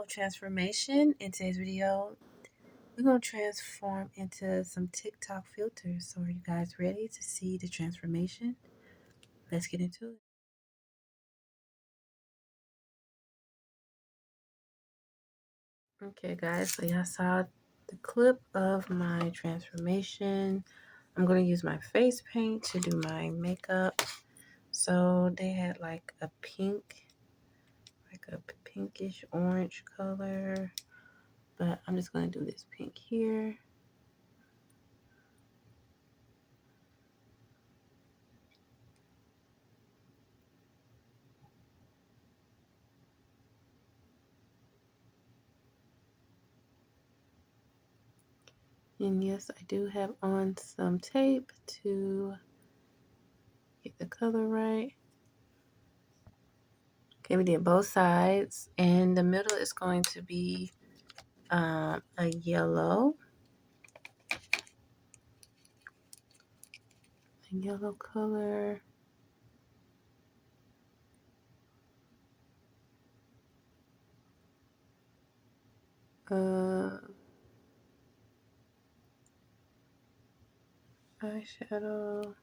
transformation. In today's video, we're going to transform into some TikTok filters. So are you guys ready to see the transformation? Let's get into it. Okay guys, so y'all saw the clip of my transformation. I'm going to use my face paint to do my makeup. So they had like a pinkish orange color. But I'm just going to do this pink here. And yes, I do have on some tape to get the color right. Okay, we did both sides. And the middle is going to be a yellow. A yellow color. Eyeshadow.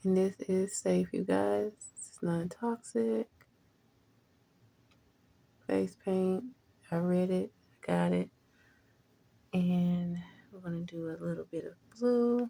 And this is safe, you guys. It's non-toxic. Face paint. I read it. I got it. And we're going to do a little bit of blue.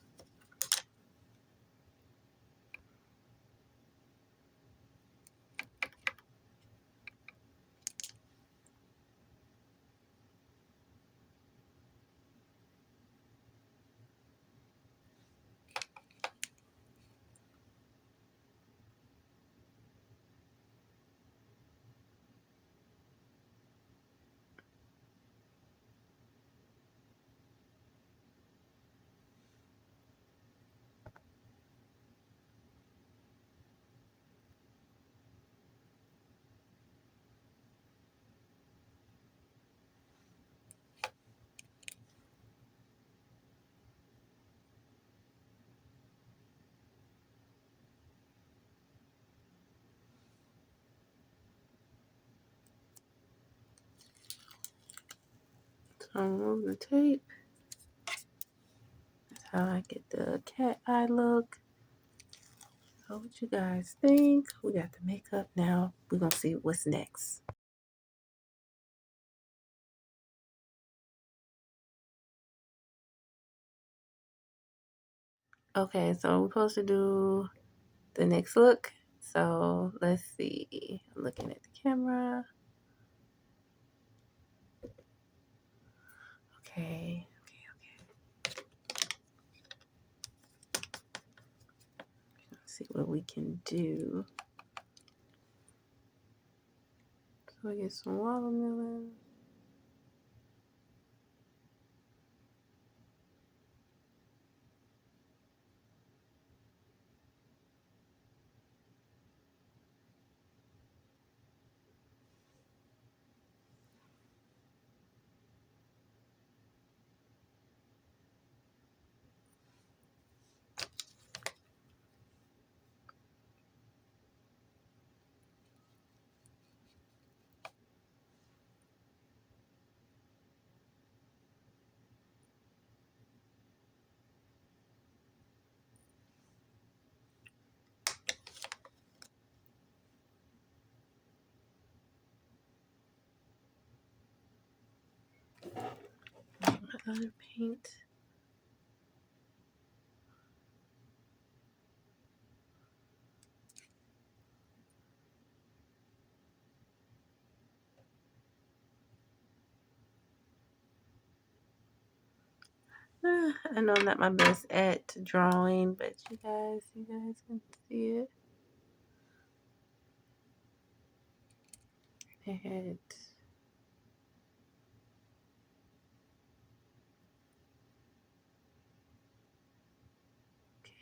So I'm removing the tape. That's how I get the cat eye look. So what you guys think? We got the makeup now. We're going to see what's next. Okay, so we're supposed to do the next look. So let's see. I'm looking at the camera. Okay. Let's see what we can do. So we get some watermelon. My other paint. I know I'm not my best at drawing, but you guys can see it. It.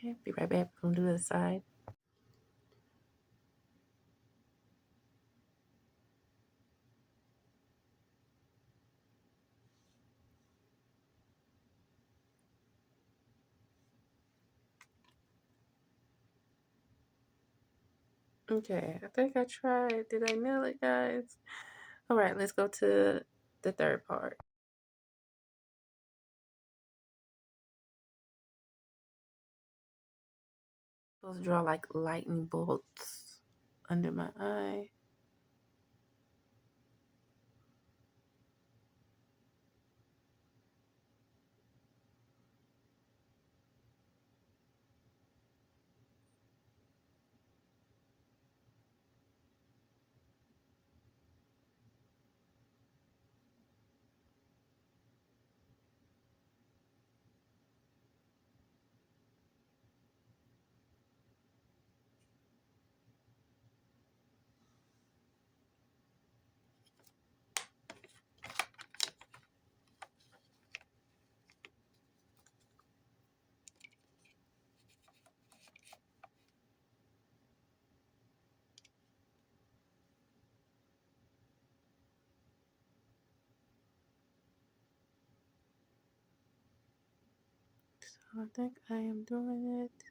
Okay, be right back. We're gonna do the side. Okay, I think I tried. Did I nail it, guys? All right, let's go to the third part. Supposed to draw like lightning bolts under my eye. So I think I am doing it.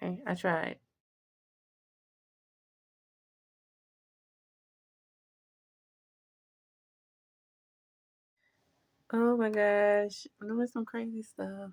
Okay, I tried. Oh my gosh, I'm doing some crazy stuff.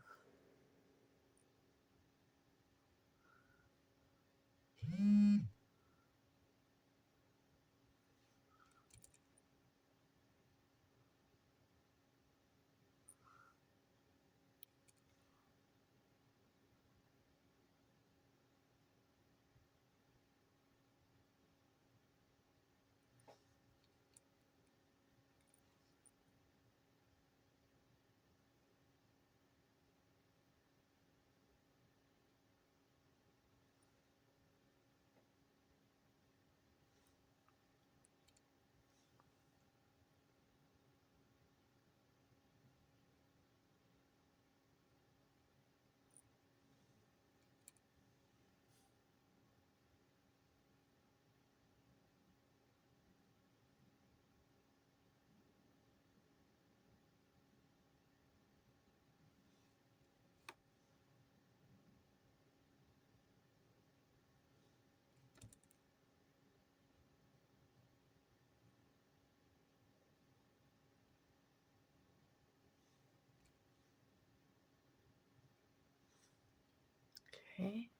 Okay,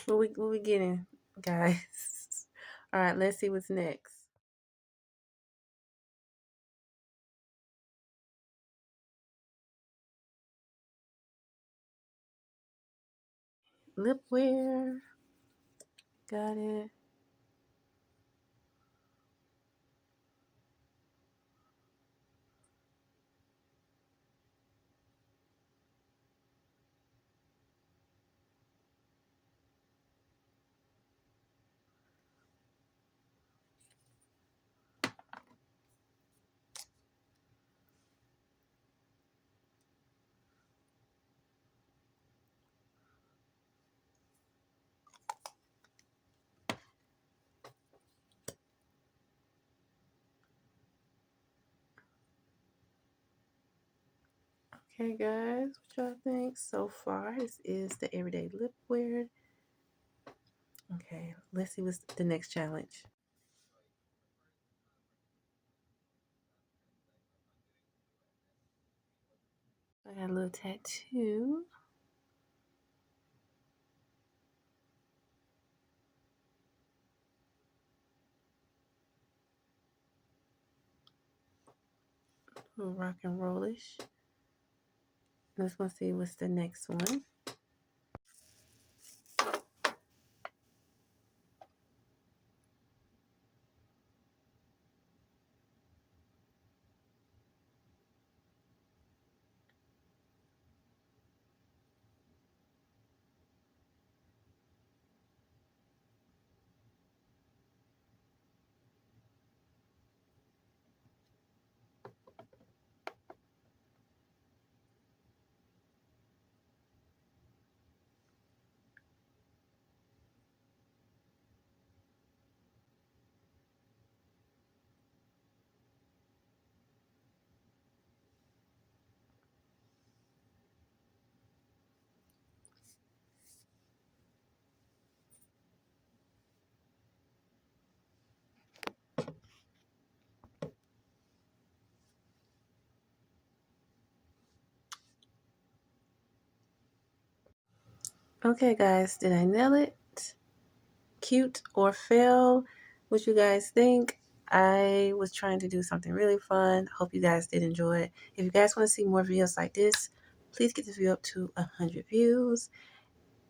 what we getting, guys? All right, let's see what's next. Lip wear. Got it. Okay, guys, what y'all think so far? This is the everyday lip wear. Okay, let's see what's the next challenge. I got a little tattoo. A little rock and rollish. Let's go see what's the next one. Okay, guys, did I nail it? Cute or fail? What you guys think? I was trying to do something really fun. Hope you guys did enjoy it. If you guys want to see more videos like this, please get this video up to 100 views.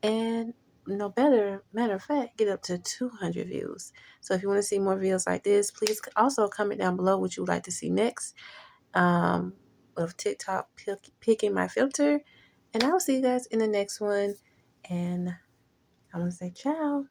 And no better, matter of fact, get up to 200 views. So if you want to see more videos like this, please also comment down below what you would like to see next. Of TikTok picking my filter. And I will see you guys in the next one. And I want to say ciao.